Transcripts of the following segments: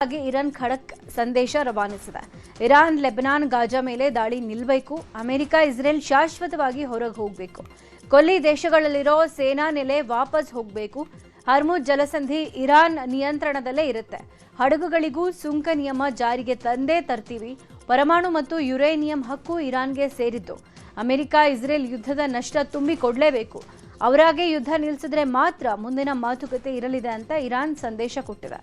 Iran ಖಡಕ್ ಸಂದೇಶ ರವಾನಿಸಿದೆ. ಇರಾನ್ ಲೆಬನಾನ್ ಗಾಜಾ ಮೇಲೆ ದಾಳಿ ನಿಲ್ಲಬೇಕು, ಅಮೆರಿಕ ಇಸ್ರೇಲ್ ಶಾಶ್ವತವಾಗಿ ಹೊರಗೆ ಹೋಗಬೇಕು, ಕೊಲ್ಲಿ ದೇಶಗಳಲ್ಲಿರೋ ಸೇನಾ ನೆಲೆ ವಾಪಸ್ ಹೋಗಬೇಕು, ಹರ್ಮುಜ್ ಜಲಸಂಧಿ ಇರಾನ್ ನಿಯಂತ್ರಣದಲ್ಲೇ ಇರುತ್ತೆ, ಹಡಗುಗಳಿಗೂ ಸುಂಕ ನಿಯಮ ಜಾರಿಗೆ ತಂದೇ ತರ್ತೀವಿ, ಪರಮಾಣು ಮತ್ತು ಯುರೇನಿಯಂ ಹಕ್ಕು ಇರಾನ್ಗೆ ಸೇರಿದ್ದು, ಅಮೆರಿಕ ಇಸ್ರೇಲ್ ಯುದ್ಧದ ನಷ್ಟ ತುಂಬಿಕೊಡಲೇಬೇಕು, ಅವರಾಗೆ ಯುದ್ಧ ನಿಲ್ಲಿಸಿದ್ರೆ ಮಾತ್ರ ಮುಂದಿನ ಮಾತುಕತೆ ಇರಲಿದೆ ಅಂತ ಇರಾನ್ ಸಂದೇಶ ಕೊಟ್ಟಿದೆ.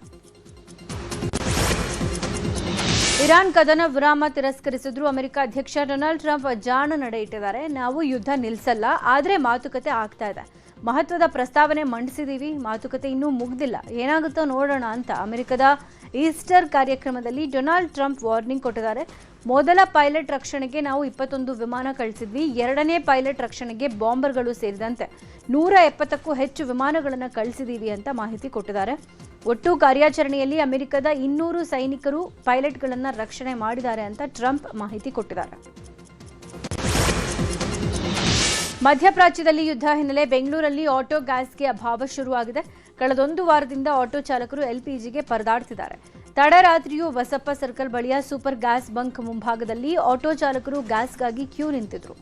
ಇರಾನ್ ಕದನ ವಿರಾಮ ತಿರಸ್ಕರಿಸಿದ್ರು. ಅಮೆರಿಕ ಅಧ್ಯಕ್ಷ ಡೊನಾಲ್ಡ್ ಟ್ರಂಪ್ ಜಾಣ ನಡೆ ಇಟ್ಟಿದ್ದಾರೆ. ನಾವು ಯುದ್ಧ ನಿಲ್ಲಿಸಲ್ಲ, ಆದರೆ ಮಾತುಕತೆ ಆಗ್ತಾ ಇದೆ, ಮಹತ್ವದ ಪ್ರಸ್ತಾವನೆ ಮಂಡಿಸಿದೀವಿ, ಮಾತುಕತೆ ಇನ್ನೂ ಮುಗ್ದಿಲ್ಲ, ಏನಾಗುತ್ತೋ ನೋಡೋಣ ಅಂತ ಅಮೆರಿಕದ ಈಸ್ಟರ್ ಕಾರ್ಯಕ್ರಮದಲ್ಲಿ ಡೊನಾಲ್ಡ್ ಟ್ರಂಪ್ ವಾರ್ನಿಂಗ್ ಕೊಟ್ಟಿದ್ದಾರೆ. ಮೊದಲ ಪೈಲಟ್ ರಕ್ಷಣೆಗೆ ನಾವು 21 ವಿಮಾನ ಕಳಿಸಿದ್ವಿ, ಎರಡನೇ ಪೈಲಟ್ ರಕ್ಷಣೆಗೆ ಬಾಂಬರ್ಗಳು ಸೇರಿದಂತೆ 170ಕ್ಕೂ ಹೆಚ್ಚು ವಿಮಾನಗಳನ್ನು ಕಳಿಸಿದೀವಿ ಅಂತ ಮಾಹಿತಿ ಕೊಟ್ಟಿದ್ದಾರೆ. ಒಟ್ಟು ಕಾರ್ಯಾಚರಣೆಯಲ್ಲಿ ಅಮೆರಿಕದ 200 ಸೈನಿಕರು ಪೈಲಟ್ಗಳನ್ನು ರಕ್ಷಣೆ ಮಾಡಿದ್ದಾರೆ ಅಂತ ಟ್ರಂಪ್ ಮಾಹಿತಿ ಕೊಟ್ಟಿದ್ದಾರೆ. ಮಧ್ಯಪ್ರಾಚ್ಯದಲ್ಲಿ ಯುದ್ಧ ಹಿನ್ನೆಲೆ ಬೆಂಗಳೂರಲ್ಲಿ ಆಟೋ ಗ್ಯಾಸ್ಗೆ ಅಭಾವ ಶುರುವಾಗಿದೆ. ಕಳೆದೊಂದು ವಾರದಿಂದ ಆಟೋ ಚಾಲಕರು ಎಲ್ಪಿಜಿಗೆ ಪರದಾಡ್ತಿದ್ದಾರೆ. ತಡರಾತ್ರಿಯೂ ಬಸಪ್ಪ ಸರ್ಕಲ್ ಬಳಿಯ ಸೂಪರ್ ಗ್ಯಾಸ್ ಬಂಕ್ ಮುಂಭಾಗದಲ್ಲಿ ಆಟೋ ಚಾಲಕರು ಗ್ಯಾಸ್ಗಾಗಿ ಕ್ಯೂ ನಿಂತಿದ್ರು.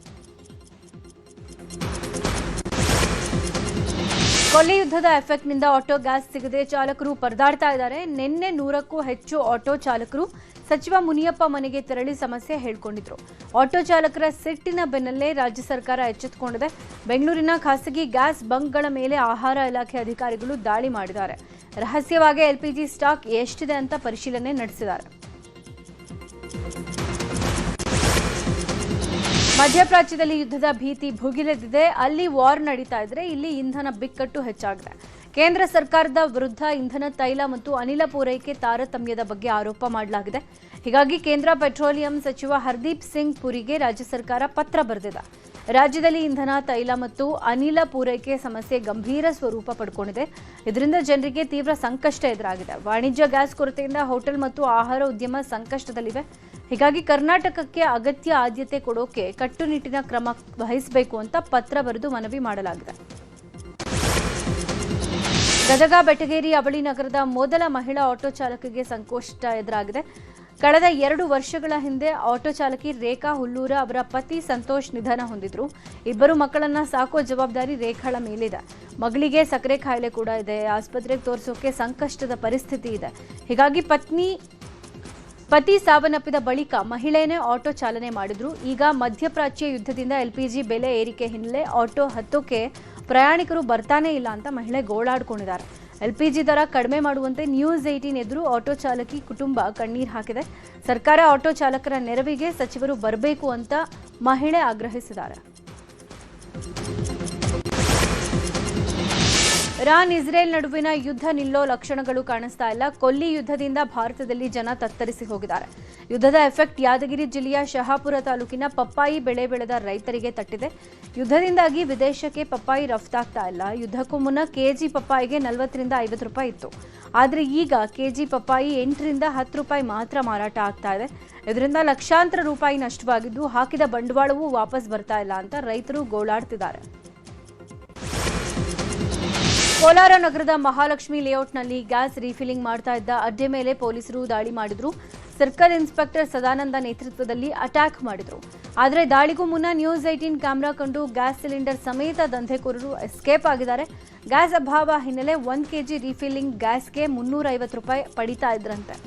ಕೊಲ್ಲಿ ಯುದ್ಧದ ಎಫೆಕ್ಟ್ನಿಂದ ಆಟೋ ಗ್ಯಾಸ್ ಸಿಗದೆ ಚಾಲಕರು ಪರದಾಡ್ತಾ ಇದ್ದಾರೆ. ನಿನ್ನೆ 100ಕ್ಕೂ ಹೆಚ್ಚು ಆಟೋ ಚಾಲಕರು ಸಚಿವ ಮುನಿಯಪ್ಪ ಮನೆಗೆ ತೆರಳಿ ಸಮಸ್ಯೆ ಹೇಳ್ಕೊಂಡಿದ್ರು. ಆಟೋ ಚಾಲಕರ ಸಿಟ್ಟಿನ ಬೆನ್ನಲ್ಲೇ ರಾಜ್ಯ ಸರ್ಕಾರ ಎಚ್ಚೆತ್ತುಕೊಂಡಿದೆ. ಬೆಂಗಳೂರಿನ ಖಾಸಗಿ ಗ್ಯಾಸ್ ಬಂಕ್ಗಳ ಮೇಲೆ ಆಹಾರ ಇಲಾಖೆ ಅಧಿಕಾರಿಗಳು ದಾಳಿ ಮಾಡಿದ್ದಾರೆ. ರಹಸ್ಯವಾಗಿ ಎಲ್ಪಿಜಿ ಸ್ಟಾಕ್ ಎಷ್ಟಿದೆ ಅಂತ ಪರಿಶೀಲನೆ ನಡೆಸಿದ್ದಾರೆ. ಮಧ್ಯಪ್ರಾಚ್ಯದಲ್ಲಿ ಯುದ್ಧದ ಭೀತಿ ಭುಗಿಲೆದಿದೆ. ಅಲ್ಲಿ ವಾರ್ ನಡೀತಾ ಇದ್ರೆ ಇಲ್ಲಿ ಇಂಧನ ಬಿಕ್ಕಟ್ಟು ಹೆಚ್ಚಾಗಿದೆ. ಕೇಂದ್ರ ಸರ್ಕಾರದ ವಿರುದ್ಧ ಇಂಧನ, ತೈಲ ಮತ್ತು ಅನಿಲ ಪೂರೈಕೆ ತಾರತಮ್ಯದ ಬಗ್ಗೆ ಆರೋಪ ಮಾಡಲಾಗಿದೆ. ಹೀಗಾಗಿ ಕೇಂದ್ರ ಪೆಟ್ರೋಲಿಯಂ ಸಚಿವ ಹರ್ದೀಪ್ ಸಿಂಗ್ ಪುರಿಗೆ ರಾಜ್ಯ ಸರ್ಕಾರ ಪತ್ರ ಬರೆದಿದೆ. ರಾಜ್ಯದಲ್ಲಿ ಇಂಧನ, ತೈಲ ಮತ್ತು ಅನಿಲ ಪೂರೈಕೆ ಸಮಸ್ಯೆ ಗಂಭೀರ ಸ್ವರೂಪ ಪಡ್ಕೊಂಡಿದೆ. ಇದರಿಂದ ಜನರಿಗೆ ತೀವ್ರ ಸಂಕಷ್ಟ ಎದುರಾಗಿದೆ. ವಾಣಿಜ್ಯ ಗ್ಯಾಸ್ ಕೊರತೆಯಿಂದ ಹೋಟೆಲ್ ಮತ್ತು ಆಹಾರ ಉದ್ಯಮ ಸಂಕಷ್ಟದಲ್ಲಿವೆ. ಹೀಗಾಗಿ ಕರ್ನಾಟಕಕ್ಕೆ ಅಗತ್ಯ ಆದ್ಯತೆ ಕೊಡೋಕೆ ಕಟ್ಟುನಿಟ್ಟಿನ ಕ್ರಮ ವಹಿಸಬೇಕು ಅಂತ ಪತ್ರ ಬರೆದು ಮನವಿ ಮಾಡಲಾಗಿದೆ. ಗದಗ ಬೆಟಗೇರಿ ಅವಳಿ ನಗರದ ಮೊದಲ ಮಹಿಳಾ ಆಟೋ ಚಾಲಕಿಗೆ ಸಂಕಷ್ಟ ಎದುರಾಗಿದೆ. ಕಳೆದ 2 ವರ್ಷಗಳ ಹಿಂದೆ ಆಟೋ ಚಾಲಕಿ ರೇಖಾ ಹುಲ್ಲೂರ ಅವರ ಪತಿ ಸಂತೋಷ್ ನಿಧನ ಹೊಂದಿದ್ರು. ಇಬ್ಬರು ಮಕ್ಕಳನ್ನ ಸಾಕೋ ಜವಾಬ್ದಾರಿ ರೇಖಾಳ ಮೇಲಿದೆ. ಮಗಳಿಗೆ ಸಕ್ಕರೆ ಕಾಯಿಲೆ ಕೂಡ ಇದೆ. ಆಸ್ಪತ್ರೆಗೆ ತೋರಿಸೋಕೆ ಸಂಕಷ್ಟದ ಪರಿಸ್ಥಿತಿ ಇದೆ. ಹೀಗಾಗಿ ಪತಿ ಸಾವನ್ನಪ್ಪಿದ ಬಳಿಕ ಮಹಿಳೆಯೇ ಆಟೋ ಚಾಲನೆ ಮಾಡಿದ್ರು. ಈಗ ಮಧ್ಯಪ್ರಾಚ್ಯ ಯುದ್ಧದಿಂದ ಎಲ್ಪಿಜಿ ಬೆಲೆ ಏರಿಕೆ ಹಿನ್ನೆಲೆ ಆಟೋ ಹತ್ತೋಕೆ ಪ್ರಯಾಣಿಕರು ಬರ್ತಾನೆ ಇಲ್ಲ ಅಂತ ಮಹಿಳೆ ಗೋಳಾಡ್ಕೊಂಡಿದ್ದಾರೆ. ಎಲ್ಪಿಜಿ ದರ ಕಡಿಮೆ ಮಾಡುವಂತೆ ನ್ಯೂಸ್ 18 ಎದುರು ಆಟೋ ಚಾಲಕಿ ಕುಟುಂಬ ಕಣ್ಣೀರು ಹಾಕಿದೆ. ಸರ್ಕಾರ ಆಟೋ ಚಾಲಕರ ನೆರವಿಗೆ ಸಚಿವರು ಬರಬೇಕು ಅಂತ ಮಹಿಳೆ ಆಗ್ರಹಿಸಿದ್ದಾರೆ. ಇರಾನ್ ಇಸ್ರೇಲ್ ನಡುವಿನ ಯುದ್ಧ ನಿಲ್ಲೋ ಲಕ್ಷಣಗಳು ಕಾಣಿಸ್ತಾ ಇಲ್ಲ. ಕೊಲ್ಲಿ ಯುದ್ಧದಿಂದ ಭಾರತದಲ್ಲಿ ಜನ ತತ್ತರಿಸಿ ಹೋಗಿದ್ದಾರೆ. ಯುದ್ಧದ ಎಫೆಕ್ಟ್ ಯಾದಗಿರಿ ಜಿಲ್ಲೆಯ ಶಹಾಪುರ ತಾಲೂಕಿನ ಪಪ್ಪಾಯಿ ಬೆಳೆ ಬೆಳೆದ ರೈತರಿಗೆ ತಟ್ಟಿದೆ. ಯುದ್ಧದಿಂದಾಗಿ ವಿದೇಶಕ್ಕೆ ಪಪ್ಪಾಯಿ ರಫ್ತಾಗ್ತಾ ಇಲ್ಲ. ಯುದ್ಧಕ್ಕೂ ಮುನ್ನ ಕೆಜಿ ಪಪ್ಪಾಯಿಗೆ 40 ರಿಂದ 50 ರೂಪಾಯಿ ಇತ್ತು. ಆದರೆ ಈಗ ಕೆಜಿ ಪಪ್ಪಾಯಿ 8 ರಿಂದ 10 ರೂಪಾಯಿ ಮಾತ್ರ ಮಾರಾಟ ಆಗ್ತಾ ಇದೆ. ಇದರಿಂದ ಲಕ್ಷಾಂತರ ರೂಪಾಯಿ ನಷ್ಟವಾಗಿದ್ದು ಹಾಕಿದ ಬಂಡವಾಳವೂ ವಾಪಸ್ ಬರ್ತಾ ಇಲ್ಲ ಅಂತ ರೈತರು ಗೋಳಾಡ್ತಿದ್ದಾರೆ. ಕೋಲಾರ ನಗರದ ಮಹಾಲಕ್ಷ್ಮಿ ಲೇಔಟ್ನಲ್ಲಿ ಗ್ಯಾಸ್ ರೀಫಿಲಿಂಗ್ ಮಾಡ್ತಾ ಇದ್ದ ಅಡ್ಡೆ ಮೇಲೆ ಪೊಲೀಸರು ದಾಳಿ ಮಾಡಿದ್ರು. ಸರ್ಕಲ್ ಇನ್ಸ್ಪೆಕ್ಟರ್ ಸದಾನಂದ ನೇತೃತ್ವದಲ್ಲಿ ಅಟ್ಯಾಕ್ ಮಾಡಿದ್ರು. ಆದರೆ ದಾಳಿಗೂ ಮುನ್ನ ನ್ಯೂಸ್ 18 ಕ್ಯಾಮೆರಾ ಕಂಡು ಗ್ಯಾಸ್ ಸಿಲಿಂಡರ್ ಸಮೇತ ದಂಧೆಕೋರರು ಎಸ್ಕೇಪ್ ಆಗಿದ್ದಾರೆ. ಗ್ಯಾಸ್ ಅಭಾವ ಹಿನ್ನೆಲೆ 1 ಕೆಜಿ ರೀಫಿಲಿಂಗ್ ಗ್ಯಾಸ್ಗೆ 350 ರೂಪಾಯಿ ಪಡಿತಾ ಇದ್ರಂತೆ.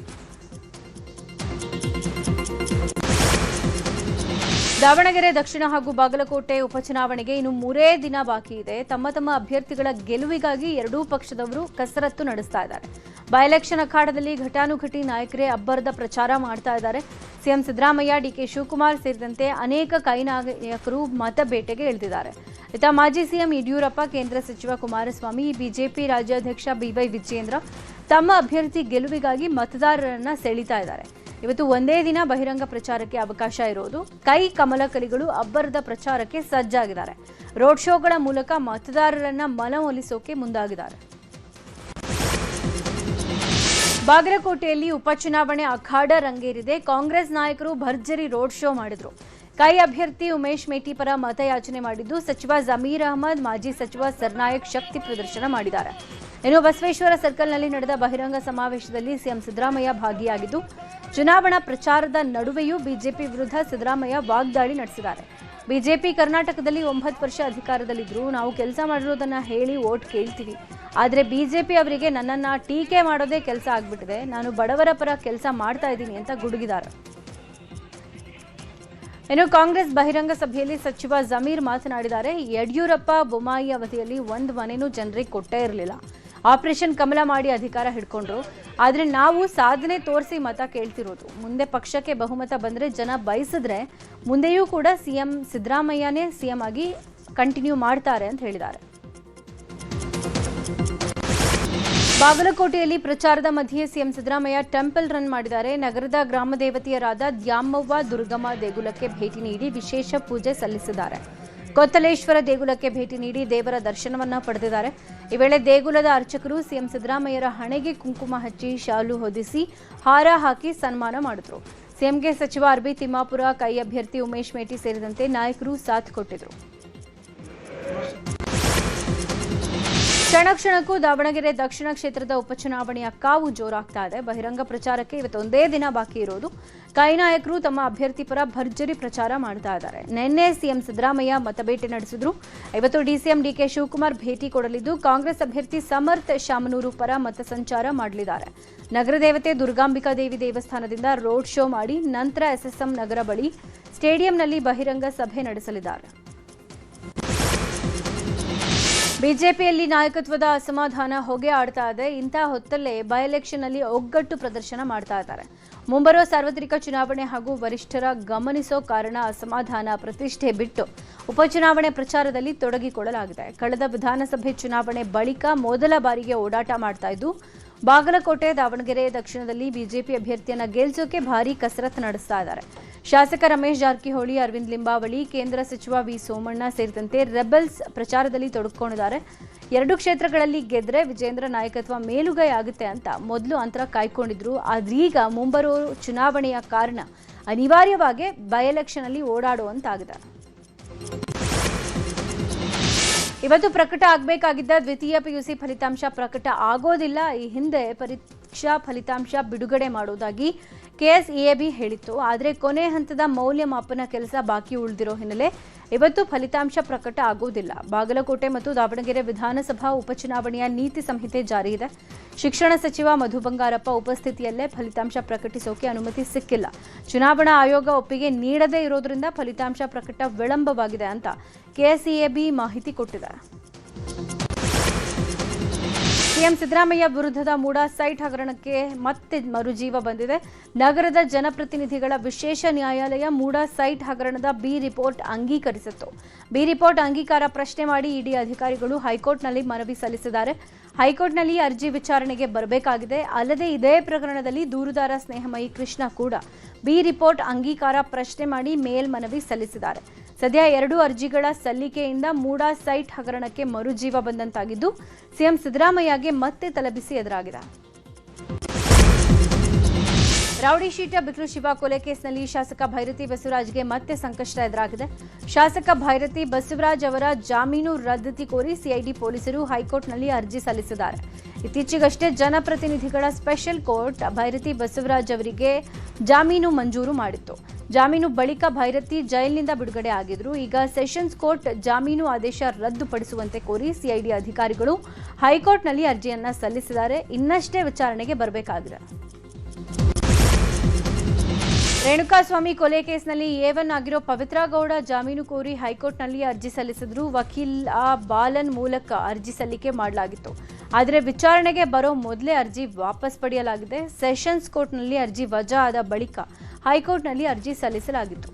ದಾವಣಗೆರೆ ದಕ್ಷಿಣ ಹಾಗೂ ಬಾಗಲಕೋಟೆ ಉಪಚುನಾವಣೆಗೆ ಇನ್ನು 3 ದಿನ ಬಾಕಿ ಇದೆ. ತಮ್ಮ ಅಭ್ಯರ್ಥಿಗಳ ಗೆಲುವಿಗಾಗಿ ಎರಡೂ ಪಕ್ಷದವರು ಕಸರತ್ತು ನಡೆಸ್ತಾ ಇದ್ದಾರೆ. ಬೈ ಎಲೆಕ್ಷನ್ ಅಖಾಡದಲ್ಲಿ ಘಟಾನುಘಟಿ ನಾಯಕರೇ ಅಬ್ಬರದ ಪ್ರಚಾರ ಮಾಡ್ತಾ ಇದ್ದಾರೆ. ಸಿಎಂ ಸಿದ್ದರಾಮಯ್ಯ, ಡಿಕೆ ಶಿವಕುಮಾರ್ ಸೇರಿದಂತೆ ಅನೇಕ ಕೈ ನಾಯಕರು ಮತಬೇಟೆಗೆ ಇಳಿದಿದ್ದಾರೆ. ಇತ್ತ ಮಾಜಿ ಸಿಎಂ ಯಡಿಯೂರಪ್ಪ, ಕೇಂದ್ರ ಸಚಿವ ಕುಮಾರಸ್ವಾಮಿ, ಬಿಜೆಪಿ ರಾಜ್ಯಾಧ್ಯಕ್ಷ ಬಿವೈ ವಿಜಯೇಂದ್ರ ತಮ್ಮ ಅಭ್ಯರ್ಥಿ ಗೆಲುವಿಗಾಗಿ ಮತದಾರರನ್ನ ಸೆಳೀತಾ ಇದ್ದಾರೆ. ಇವತ್ತು ಒಂದೇ ದಿನ ಬಹಿರಂಗ ಪ್ರಚಾರಕ್ಕೆ ಅವಕಾಶ ಇರೋದು. ಕೈ ಕಮಲಕಲಿಗಳು ಅಬ್ಬರದ ಪ್ರಚಾರಕ್ಕೆ ಸಜ್ಜಾಗಿದ್ದಾರೆ. ರೋಡ್ ಶೋಗಳ ಮೂಲಕ ಮತದಾರರನ್ನ ಮನವೊಲಿಸೋಕೆ ಮುಂದಾಗಿದ್ದಾರೆ. ಬಾಗಲಕೋಟೆಯಲ್ಲಿ ಉಪಚುನಾವಣೆ ಅಖಾಡ ರಂಗೇರಿದೆ. ಕಾಂಗ್ರೆಸ್ ನಾಯಕರು ಭರ್ಜರಿ ರೋಡ್ ಶೋ ಮಾಡಿದ್ರು. ಕೈ ಅಭ್ಯರ್ಥಿ ಉಮೇಶ್ ಮೇಟಿ ಪರ ಮತಯಾಚನೆ ಮಾಡಿದ್ದು ಸಚಿವ ಜಮೀರ್ ಅಹಮದ್, ಮಾಜಿ ಸಚಿವ ಸರ್ನಾಯಕ್ ಶಕ್ತಿ ಪ್ರದರ್ಶನ ಮಾಡಿದ್ದಾರೆ. ಇನ್ನು ಬಸವೇಶ್ವರ ಸರ್ಕಲ್ನಲ್ಲಿ ನಡೆದ ಬಹಿರಂಗ ಸಮಾವೇಶದಲ್ಲಿ ಸಿಎಂ ಸಿದ್ದರಾಮಯ್ಯ ಭಾಗಿಯಾಗಿದ್ದು ಚುನಾವಣಾ ಪ್ರಚಾರದ ನಡುವೆಯೂ ಬಿಜೆಪಿ ವಿರುದ್ಧ ಸಿದ್ದರಾಮಯ್ಯ ವಾಗ್ದಾಳಿ ನಡೆಸಿದ್ದಾರೆ. ಬಿಜೆಪಿ ಕರ್ನಾಟಕದಲ್ಲಿ 9 ವರ್ಷ ಅಧಿಕಾರದಲ್ಲಿದ್ರು ನಾವು ಕೆಲಸ ಮಾಡಿರೋದನ್ನ ಹೇಳಿ ವೋಟ್ ಕೇಳ್ತೀವಿ. ಆದರೆ ಬಿಜೆಪಿ ಅವರಿಗೆ ನನ್ನನ್ನ ಟೀಕೆ ಮಾಡೋದೇ ಕೆಲಸ ಆಗ್ಬಿಟ್ಟಿದೆ. ನಾನು ಬಡವರ ಪರ ಕೆಲಸ ಮಾಡ್ತಾ ಇದ್ದೀನಿ ಅಂತ ಗುಡುಗಿದ್ದಾರೆ. ಇನ್ನು ಕಾಂಗ್ರೆಸ್ ಬಹಿರಂಗ ಸಭೆಯಲ್ಲಿ ಸಚಿವ ಜಮೀರ್ ಮಾತನಾಡಿದ್ದಾರೆ. ಯಡಿಯೂರಪ್ಪ ಬೊಮ್ಮಾಯಿ ಅವಧಿಯಲ್ಲಿ ಒಂದು ಮನೆನೂ ಜನರಿಗೆ ಕೊಟ್ಟೇ ಇರಲಿಲ್ಲ. ಆಪರೇಷನ್ ಕಮಲ ಮಾಡಿ ಅಧಿಕಾರ ಹಿಡ್ಕೊಂಡ್ರು. ಆದರೆ ನಾವು ಸಾಧನೆ ತೋರಿಸಿ ಮತ ಕೇಳ್ತಿರೋದು. ಮುಂದೆ ಪಕ್ಷಕ್ಕೆ ಬಹುಮತ ಬಂದರೆ ಜನ ಬಯಸಿದ್ರೆ ಮುಂದೆಯೂ ಕೂಡ ಸಿಎಂ ಸಿದ್ದರಾಮಯ್ಯನೇ ಸಿಎಂ ಆಗಿ ಕಂಟಿನ್ಯೂ ಮಾಡ್ತಾರೆ ಅಂತ ಹೇಳಿದ್ದಾರೆ. ಬಾಗಲಕೋಟೆಯಲ್ಲಿ ಪ್ರಚಾರದ ಮಧ್ಯೆ ಸಿಎಂ ಸಿದ್ದರಾಮಯ್ಯ ಟೆಂಪಲ್ ರನ್ ಮಾಡಿದ್ದಾರೆ. ನಗರದ ಗ್ರಾಮ ದೇವತೆಯರಾದ ದ್ಯಾಮವ್ವ ದುರ್ಗಮ್ಮ ದೇಗುಲಕ್ಕೆ ಭೇಟಿ ನೀಡಿ ವಿಶೇಷ ಪೂಜೆ ಸಲ್ಲಿಸಿದ್ದಾರೆ. ಕೊತ್ತಲೇಶ್ವರ ದೇಗುಲಕ್ಕೆ ಭೇಟಿ ನೀಡಿ ದೇವರ ದರ್ಶನವನ್ನ ಪಡೆದಿದ್ದಾರೆ. ಈ ವೇಳೆ ದೇಗುಲದ ಅರ್ಚಕರು ಸಿಎಂ ಸಿದ್ದರಾಮಯ್ಯರ ಹಣೆಗೆ ಕುಂಕುಮ ಹಚ್ಚಿ ಶಾಲು ಹೊದಿಸಿ ಹಾರ ಹಾಕಿ ಸನ್ಮಾನ ಮಾಡಿದ್ರು. ಸಿಎಂಗೆ ಸಚಿವ ಆರ್ಬಿ ತಿಮ್ಮಾಪುರ, ಕೈ ಅಭ್ಯರ್ಥಿ ಉಮೇಶ್ ಮೇಟಿ ಸೇರಿದಂತೆ ನಾಯಕರು ಸಾಥ್ ಕೊಟ್ಟಿದ್ರು. ಕ್ಷಣಕ್ಕೂ ದಾವಣಗೆರೆ ದಕ್ಷಿಣ ಕ್ಷೇತ್ರದ ಉಪಚುನಾವಣೆಯ ಕಾವು ಜೋರಾಗ್ತಾ ಇದೆ. ಬಹಿರಂಗ ಪ್ರಚಾರಕ್ಕೆ ಇವತ್ತೊಂದೇ ದಿನ ಬಾಕಿ ಇರೋದು. ಕೈ ನಾಯಕರು ತಮ್ಮ ಅಭ್ಯರ್ಥಿ ಪರ ಭರ್ಜರಿ ಪ್ರಚಾರ ಮಾಡ್ತಾ ಇದ್ದಾರೆ. ನಿನ್ನೆ ಸಿಎಂ ಸಿದ್ದರಾಮಯ್ಯ ಮತಬೇಟೆ ನಡೆಸಿದ್ರು. ಇವತ್ತು ಡಿಸಿಎಂ ಡಿಕೆ ಶಿವಕುಮಾರ್ ಭೇಟಿ ಕೊಡಲಿದ್ದು ಕಾಂಗ್ರೆಸ್ ಅಭ್ಯರ್ಥಿ ಸಮರ್ಥ್ ಶಾಮನೂರು ಪರ ಮತ ಸಂಚಾರ ಮಾಡಲಿದ್ದಾರೆ. ನಗರ ದೇವತೆ ದುರ್ಗಾಂಬಿಕಾ ದೇವಿ ದೇವಸ್ಥಾನದಿಂದ ರೋಡ್ ಶೋ ಮಾಡಿ ನಂತರ ಎಸ್ಎಸ್ಎಂ ನಗರ ಬಳಿ ಸ್ಟೇಡಿಯಂನಲ್ಲಿ ಬಹಿರಂಗ ಸಭೆ ನಡೆಸಲಿದ್ದಾರೆ. ಬಿಜೆಪಿಯಲ್ಲಿ ನಾಯಕತ್ವದ ಅಸಮಾಧಾನ ಹೊಗೆ ಆಡ್ತಾ ಇದೆ. ಇಂಥ ಹೊತ್ತಲ್ಲೇ ಬೈ ಎಲೆಕ್ಷನ್ ನಲ್ಲಿ ಒಗ್ಗಟ್ಟು ಪ್ರದರ್ಶನ ಮಾಡ್ತಾ ಇದ್ದಾರೆ. ಮುಂಬರುವ ಸಾರ್ವತ್ರಿಕ ಚುನಾವಣೆ ಹಾಗೂ ವರಿಷ್ಠರ ಗಮನಿಸೋ ಕಾರಣ ಅಸಮಾಧಾನ, ಪ್ರತಿಷ್ಠೆ ಬಿಟ್ಟು ಉಪಚುನಾವಣೆ ಪ್ರಚಾರದಲ್ಲಿ ತೊಡಗಿಕೊಳ್ಳಲಾಗಿದೆ. ಕಳೆದ ವಿಧಾನಸಭೆ ಚುನಾವಣೆ ಬಳಿಕ ಮೊದಲ ಬಾರಿಗೆ ಓಡಾಟ ಮಾಡ್ತಾ ಇದ್ದು ಬಾಗಲಕೋಟೆ, ದಾವಣಗೆರೆ ದಕ್ಷಿಣದಲ್ಲಿ ಬಿಜೆಪಿ ಅಭ್ಯರ್ಥಿಯನ್ನ ಗೆಲ್ಲಿಸೋಕೆ ಭಾರೀ ಕಸರತ್ತು ನಡೆಸ್ತಾ ಇದ್ದಾರೆ. ಶಾಸಕ ರಮೇಶ್ ಜಾರಕಿಹೊಳಿ, ಅರವಿಂದ್ ಲಿಂಬಾವಳಿ, ಕೇಂದ್ರ ಸಚಿವ ವಿ ಸೋಮಣ್ಣ ಸೇರಿದಂತೆ ರೆಬೆಲ್ಸ್ ಪ್ರಚಾರದಲ್ಲಿ ತೊಡಗಿಕೊಂಡಿದ್ದಾರೆ. 2 ಕ್ಷೇತ್ರಗಳಲ್ಲಿ ಗೆದ್ರೆ ವಿಜೇಂದ್ರ ನಾಯಕತ್ವ ಮೇಲುಗೈ ಆಗುತ್ತೆ ಅಂತ ಮೊದಲು ಅಂತರ ಕಾಯ್ಕೊಂಡಿದ್ರು. ಆದ್ರೀಗ ಮುಂಬರುವ ಚುನಾವಣೆಯ ಕಾರಣ ಅನಿವಾರ್ಯವಾಗಿ ಬೈ ಎಲೆಕ್ಷನ್ ಅಲ್ಲಿ ಓಡಾಡುವಂತಾಗಿದೆ. ಇವತ್ತು ಪ್ರಕಟ ಆಗಬೇಕಾಗಿದ್ದ ದ್ವಿತೀಯ ಪಿಯುಸಿ ಫಲಿತಾಂಶ ಪ್ರಕಟ ಆಗೋದಿಲ್ಲ. ಈ ಹಿಂದೆ ಪರೀಕ್ಷಾ ಫಲಿತಾಂಶ ಬಿಡುಗಡೆ ಮಾಡುವುದಾಗಿ ಕೆಎಸ್ಇಎಬಿ ಹೇಳಿತ್ತು. ಆದರೆ ಕೊನೆ ಹಂತದ ಮೌಲ್ಯಮಾಪನ ಕೆಲಸ ಬಾಕಿ ಉಳಿದಿರೋ ಹಿನ್ನೆಲೆ ಇವತ್ತು ಫಲಿತಾಂಶ ಪ್ರಕಟ ಆಗುವುದಿಲ್ಲ. ಬಾಗಲಕೋಟೆ ಮತ್ತು ದಾವಣಗೆರೆ ವಿಧಾನಸಭಾ ಉಪಚುನಾವಣೆಯ ನೀತಿ ಸಂಹಿತೆ ಜಾರಿ ಇದೆ. ಶಿಕ್ಷಣ ಸಚಿವ ಮಧು ಬಂಗಾರಪ್ಪ ಉಪಸ್ಥಿತಿಯಲ್ಲೇ ಫಲಿತಾಂಶ ಪ್ರಕಟಿಸೋಕೆ ಅನುಮತಿ ಸಿಕ್ಕಿಲ್ಲ. ಚುನಾವಣಾ ಆಯೋಗ ಒಪ್ಪಿಗೆ ನೀಡದೇ ಇರೋದ್ರಿಂದ ಫಲಿತಾಂಶ ಪ್ರಕಟ ವಿಳಂಬವಾಗಿದೆ ಅಂತ ಕೆಎಸ್ಇಎಬಿ ಮಾಹಿತಿ ಕೊಟ್ಟಿದೆ. ಸಿಎಂ ಸಿದ್ದರಾಮಯ್ಯ ವಿರುದ್ಧದ ಮೂಡಾ ಸೈಟ್ ಹಗರಣಕ್ಕೆ ಮತ್ತೆ ಮರುಜೀವ ಬಂದಿದೆ. ನಗರದ ಜನಪ್ರತಿನಿಧಿಗಳ ವಿಶೇಷ ನ್ಯಾಯಾಲಯ ಮೂಡಾ ಸೈಟ್ ಹಗರಣದ ಬಿ ರಿಪೋರ್ಟ್ ಅಂಗೀಕರಿಸಿತ್ತು. ಬಿ ರಿಪೋರ್ಟ್ ಅಂಗೀಕಾರ ಪ್ರಶ್ನೆ ಮಾಡಿ ಇಡಿ ಅಧಿಕಾರಿಗಳು ಹೈಕೋರ್ಟ್ನಲ್ಲಿ ಮನವಿ ಸಲ್ಲಿಸಿದ್ದಾರೆ. ಹೈಕೋರ್ಟ್ನಲ್ಲಿ ಅರ್ಜಿ ವಿಚಾರಣೆಗೆ ಬರಬೇಕಾಗಿದೆ. ಅಲ್ಲದೆ ಇದೇ ಪ್ರಕರಣದಲ್ಲಿ ದೂರುದಾರ ಸ್ನೇಹಮಯಿ ಕೃಷ್ಣ ಕೂಡ ಬಿ ರಿಪೋರ್ಟ್ ಅಂಗೀಕಾರ ಪ್ರಶ್ನೆ ಮಾಡಿ ಮೇಲ್ಮನವಿ ಸಲ್ಲಿಸಿದ್ದಾರೆ. ಸದ್ಯ 2 ಅರ್ಜಿಗಳ ಸಲ್ಲಿಕೆಯಿಂದ ಮೂಡಾ ಸೈಟ್ ಹಗರಣಕ್ಕೆ ಮರುಜೀವ ಬಂದಂತಾಗಿದ್ದು ಸಿಎಂ ಸಿದ್ದರಾಮಯ್ಯಗೆ ಮತ್ತೆ ತಲೆಬಿಸಿ ಎದುರಾಗಿದೆ. ರೌಡಿ ಶೀಟರ್ ಬಿಕ್ರು ಶಿವ ಕೊಲೆ ಕೇಸ್ನಲ್ಲಿ ಶಾಸಕ ಭೈರತಿ ಬಸವರಾಜ್ಗೆ ಮತ್ತೆ ಸಂಕಷ್ಟ ಎದುರಾಗಿದೆ. ಶಾಸಕ ಭೈರತಿ ಬಸವರಾಜ್ ಅವರ ಜಾಮೀನು ರದ್ದತಿ ಕೋರಿ ಸಿಐಡಿ ಪೊಲೀಸರು ಹೈಕೋರ್ಟ್ನಲ್ಲಿ ಅರ್ಜಿ ಸಲ್ಲಿಸಿದ್ದಾರೆ. ಇತ್ತೀಚೆಗಷ್ಟೇ ಜನಪ್ರತಿನಿಧಿಗಳ ಸ್ಪೆಷಲ್ ಕೋರ್ಟ್ ಭೈರತಿ ಬಸವರಾಜ್ ಅವರಿಗೆ ಜಾಮೀನು ಮಂಜೂರು ಮಾಡಿತ್ತು. ಜಾಮೀನು ಬಳಿಕ ಭೈರತಿ ಜೈಲಿನಿಂದ ಬಿಡುಗಡೆ ಆಗಿದ್ರು. ಈಗ ಸೆಷನ್ಸ್ ಕೋರ್ಟ್ ಜಾಮೀನು ಆದೇಶ ರದ್ದುಪಡಿಸುವಂತೆ ಕೋರಿ ಸಿಐಡಿ ಅಧಿಕಾರಿಗಳು ಹೈಕೋರ್ಟ್ನಲ್ಲಿ ಅರ್ಜಿಯನ್ನ ಸಲ್ಲಿಸಿದ್ದಾರೆ. ಇನ್ನಷ್ಟೇ ವಿಚಾರಣೆಗೆ ಬರಬೇಕಾಗಿದೆ. ರೇಣುಕಾಸ್ವಾಮಿ ಕೊಲೆ ಕೇಸ್ನಲ್ಲಿ A1 ಆಗಿರೋ ಪವಿತ್ರ ಗೌಡ ಜಾಮೀನು ಕೋರಿ ಹೈಕೋರ್ಟ್ನಲ್ಲಿ ಅರ್ಜಿ ಸಲ್ಲಿಸಿದ್ರು. ವಕೀಲ ಬಾಲನ್ ಮೂಲಕ ಅರ್ಜಿ ಸಲ್ಲಿಕೆ ಮಾಡಲಾಗಿತ್ತು. ಆದರೆ ವಿಚಾರಣೆಗೆ ಬರೋ ಮೊದಲೇ ಅರ್ಜಿ ವಾಪಸ್ ಪಡೆಯಲಾಗಿದೆ. ಸೆಷನ್ಸ್ ಕೋರ್ಟ್ನಲ್ಲಿ ಅರ್ಜಿ ವಜಾ ಆದ ಬಳಿಕ ಹೈಕೋರ್ಟ್ನಲ್ಲಿ ಅರ್ಜಿ ಸಲ್ಲಿಸಲಾಗಿತ್ತು.